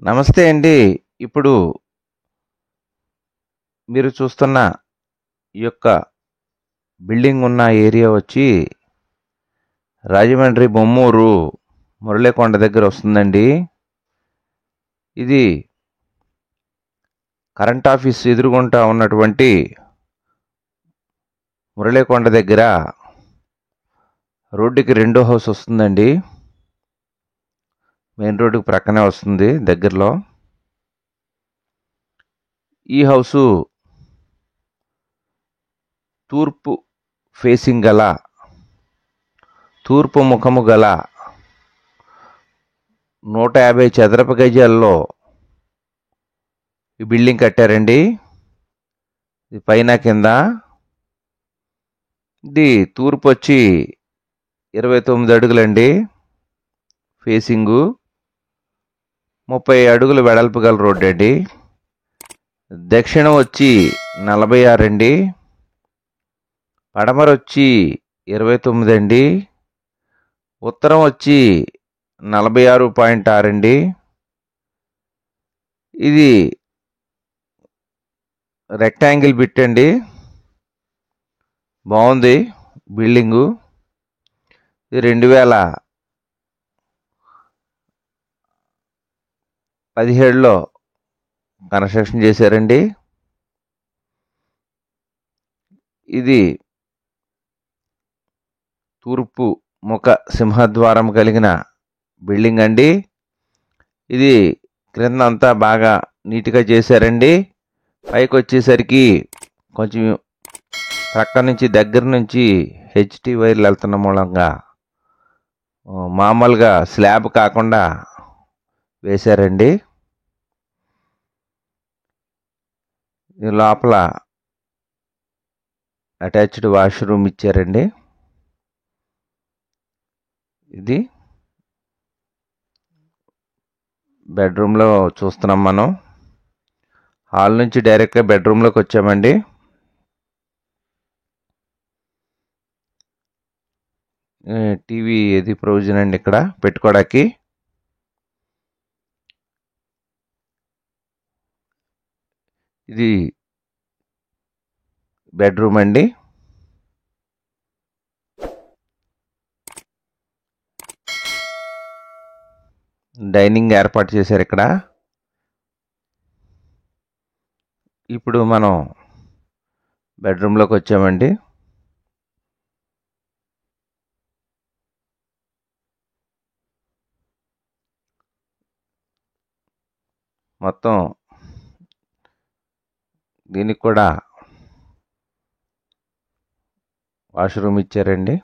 నమస్తే అండి. ఇప్పుడు మీరు చూస్తున్న ఈ యొక్క బిల్డింగ్ ఉన్న ఏరియా వచ్చి రాజమండ్రి బొమ్మూరు మురళీకొండ దగ్గర వస్తుందండి. ఇది కరెంట్ ఆఫీస్ ఎదురుగుంటా ఉన్నటువంటి మురళీకొండ దగ్గర రోడ్డుకి రెండో హౌస్ వస్తుందండి. మెయిన్ రోడ్డుకి ప్రక్కనే వస్తుంది దగ్గరలో. ఈ హౌసు తూర్పు ఫేసింగ్ గల, తూర్పు ముఖము గల 150 చదరపు గజాల్లో ఈ బిల్డింగ్ కట్టారండి. ఇది పైన కింద. ఇది తూర్పు వచ్చి 29 అడుగులండి ఫేసింగు. 30 అడుగులు వెడల్పు గల రోడ్డు అండి. దక్షిణం వచ్చి 46 అండి. పడమర వచ్చి 29 అండి. ఉత్తరం వచ్చి 46.6 అండి. ఇది రెక్టాంగిల్ బిట్ అండి. బాగుంది బిల్డింగు. ఇది 2017లో కన్స్ట్రక్షన్ చేశారండి. ఇది తూర్పు ముఖ సింహద్వారం కలిగిన బిల్డింగ్ అండి. ఇది క్రింద అంతా బాగా నీట్గా చేశారండి. పైకి వచ్చేసరికి కొంచెం ప్రక్క నుంచి దగ్గర నుంచి హెచ్టీ వైర్లు వెళ్తున్న మూలంగా మామూలుగా స్లాబ్ కాకుండా వేశారండి. లోపల అటాచ్డ్ వాష్రూమ్ ఇచ్చారండి. ఇది బెడ్రూమ్లో చూస్తున్నాం మనం. హాల్ నుంచి డైరెక్ట్గా బెడ్రూమ్లోకి వచ్చామండి. టీవీ ఇది ప్రొవిజన్ అండి ఇక్కడ పెట్టుకోవడానికి. ఇది బెడ్రూమ్ అండి. డైనింగ్ ఏర్పాటు చేశారు ఇక్కడ. ఇప్పుడు మనం బెడ్రూమ్లోకి వచ్చామండి. మొత్తం దీనికి కూడా వాష్రూమ్ ఇచ్చారండి.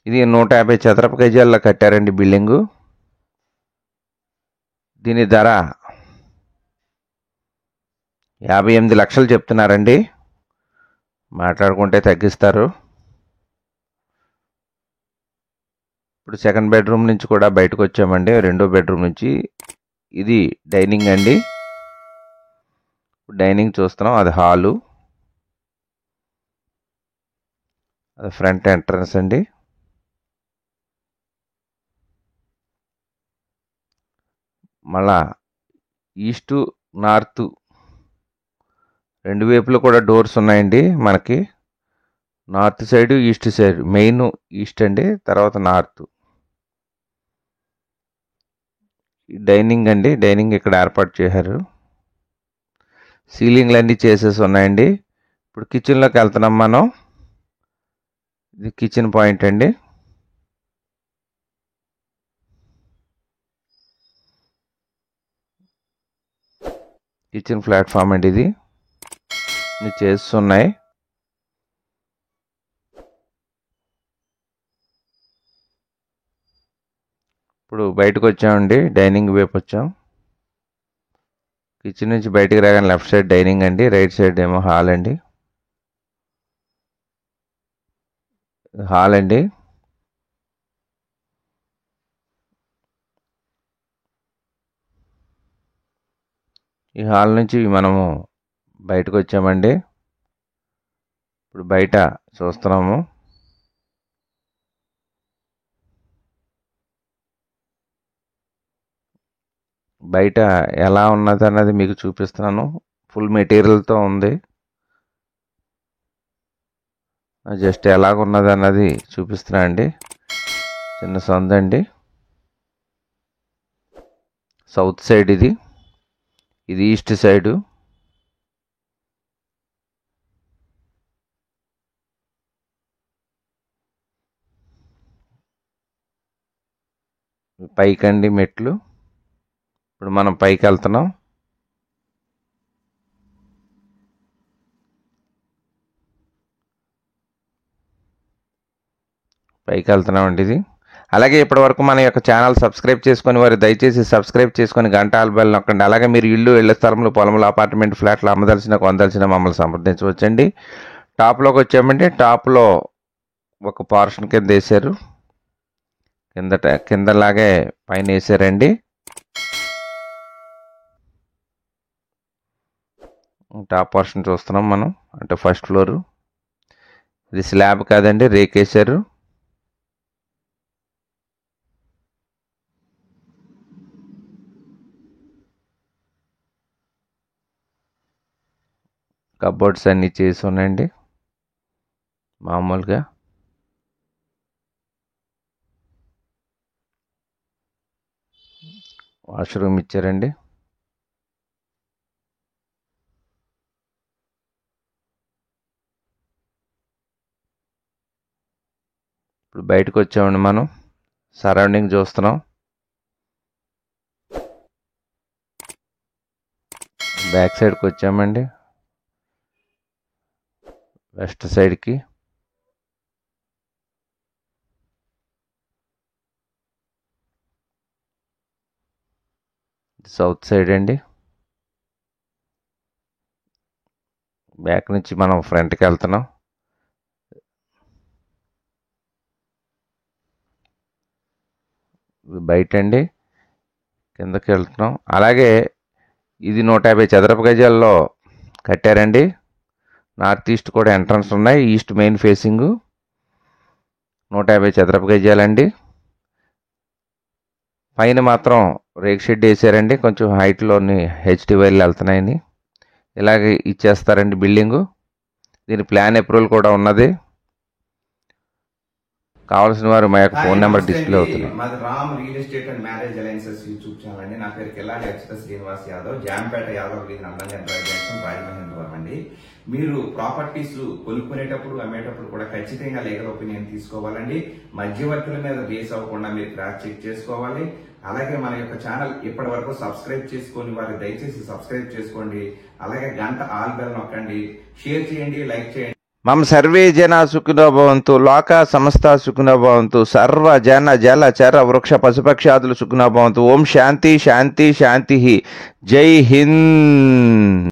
ఇది 150 చదరపు గజాల్లో కట్టారండి బిల్డింగు. దీని ధర 58 లక్షలు చెప్తున్నారండి. మాట్లాడుకుంటే తగ్గిస్తారు. ఇప్పుడు సెకండ్ బెడ్రూమ్ నుంచి కూడా బయటకు వచ్చామండి. రెండో బెడ్రూమ్ నుంచి. ఇది డైనింగ్ అండి. డైనింగ్ చూస్తున్నాం. అది హాలు, అది ఫ్రంట్ ఎంట్రన్స్ అండి. మళ్ళా ఈస్టు నార్త్ రెండు వైపులు కూడా డోర్స్ ఉన్నాయండి మనకి. North side, east side. Main east అండి, తర్వాత నార్త్. డైనింగ్ అండి. డైనింగ్ ఇక్కడ ఏర్పాటు చేశారు. సీలింగ్లు అన్నీ చేసేసి ఉన్నాయండి. ఇప్పుడు కిచెన్లోకి వెళ్తున్నాం మనం. ఇది కిచెన్ పాయింట్ అండి. కిచెన్ ప్లాట్ఫామ్ అండి. ఇది చేస్తున్నాయి. ఇప్పుడు బయటకు వచ్చామండి. డైనింగ్ వైపు వచ్చాం. కిచెన్ నుంచి బయటికి రాగానే లెఫ్ట్ సైడ్ డైనింగ్ అండి, రైట్ సైడ్ ఏమో హాల్ అండి. హాల్ అండి. ఈ హాల్ నుంచి మనము బయటకు వచ్చామండి. ఇప్పుడు బయట చూస్తున్నాము. బయట ఎలా ఉన్నది అన్నది మీకు చూపిస్తున్నాను. ఫుల్ మెటీరియల్తో ఉంది. జస్ట్ ఎలాగున్నది అన్నది చూపిస్తున్నా అండి. చిన్న సందండి, సౌత్ సైడ్ ఇది ఈస్ట్ సైడు. పైకండి మెట్లు. ఇప్పుడు మనం పైకి వెళ్తున్నాం. పైకి వెళ్తున్నామండి ఇది. అలాగే ఇప్పటివరకు మన యొక్క ఛానల్ సబ్స్క్రైబ్ చేసుకుని వారు దయచేసి సబ్స్క్రైబ్ చేసుకొని గంట ఆల్బెల్ నొక్కండి. అలాగే మీరు ఇళ్ళ స్థలములు, పొలములు, అపార్ట్మెంట్, ఫ్లాట్లు అమ్మదలిసిన, కొందలిసిన మమ్మల్ని సంప్రదించవచ్చండి. టాప్లోకి వచ్చామండి. టాప్లో ఒక పోర్షన్ కింద వేసారు, కిందలాగే పైన వేసారండి. టాప్ పోర్షన్ చూస్తున్నాం మనం, అంటే ఫస్ట్ ఫ్లోరు. ఇది స్లాబ్ కాదండి, రేకేశారు. కబోర్డ్స్ అన్నీ చేసి ఉన్నాయండి మామూలుగా. వాష్రూమ్ ఇచ్చారండి. ఇప్పుడు బయటకు వచ్చామండి మనం, సరౌండింగ్ చూస్తున్నాం. బ్యాక్ సైడ్కి వచ్చామండి, వెస్ట్ సైడ్కి. సౌత్ సైడ్ అండి. బ్యాక్ నుంచి మనం ఫ్రంట్కి వెళ్తున్నాం. బయట అండి, కిందకి వెళ్తున్నాం. అలాగే ఇది 150 చదరపు గజాల్లో కట్టారండి. నార్త్ ఈస్ట్ కూడా ఎంట్రన్స్ ఉన్నాయి. ఈస్ట్ మెయిన్ ఫేసింగు 150 చదరపు గజాలండి. పైన మాత్రం రేక్ షెడ్ వేసారండి. కొంచెం హైట్లోని హెచ్డి వైర్లు వెళ్తున్నాయని ఇలాగే ఇచ్చేస్తారండి బిల్డింగు. దీని ప్లాన్ అప్రూవల్ కూడా ఉన్నది. కావాల్సిన వారు మా యొక్క ఫోన్ నెంబర్ డిస్ప్లే అవుతుంది. మాది Ram real estate and marriage alliances YouTube channel అండి. నా పేరు కిల్లాడి అక్షత శ్రీనివాస్ యాదవ్, జాంపేట యాదవ్ వీధి నందంగా జంక్షన్, రాజమహేంద్రవరం అండి. మీరు ప్రాపర్టీస్ కొనుక్కునేటప్పుడు, అమ్మేటప్పుడు కూడా ఖచ్చితంగా లీగల్ ఒపీనియన్ తీసుకోవాలండి. మధ్యవర్తుల మీద బేస్ అవ్వకుండా మీరు క్రాస్ చెక్ చేసుకోవాలి. అలాగే మన యొక్క ఛానల్ ఇప్పటి వరకు సబ్స్క్రైబ్ చేసుకొని వారు దయచేసి సబ్స్క్రైబ్ చేసుకోండి. అలాగే గంట ఆల్ బెల్ నొక్కండి, షేర్ చేయండి, లైక్ చేయండి. మమ సర్వే జన సుఖినో భవంతు, లోక సమస్త సుఖినో భవంతు, సర్వ జన జల చర వృక్ష పశుపక్షాదులు సుఖినో భవంతు. ఓం శాంతి శాంతి శాంతి. జై హింద్.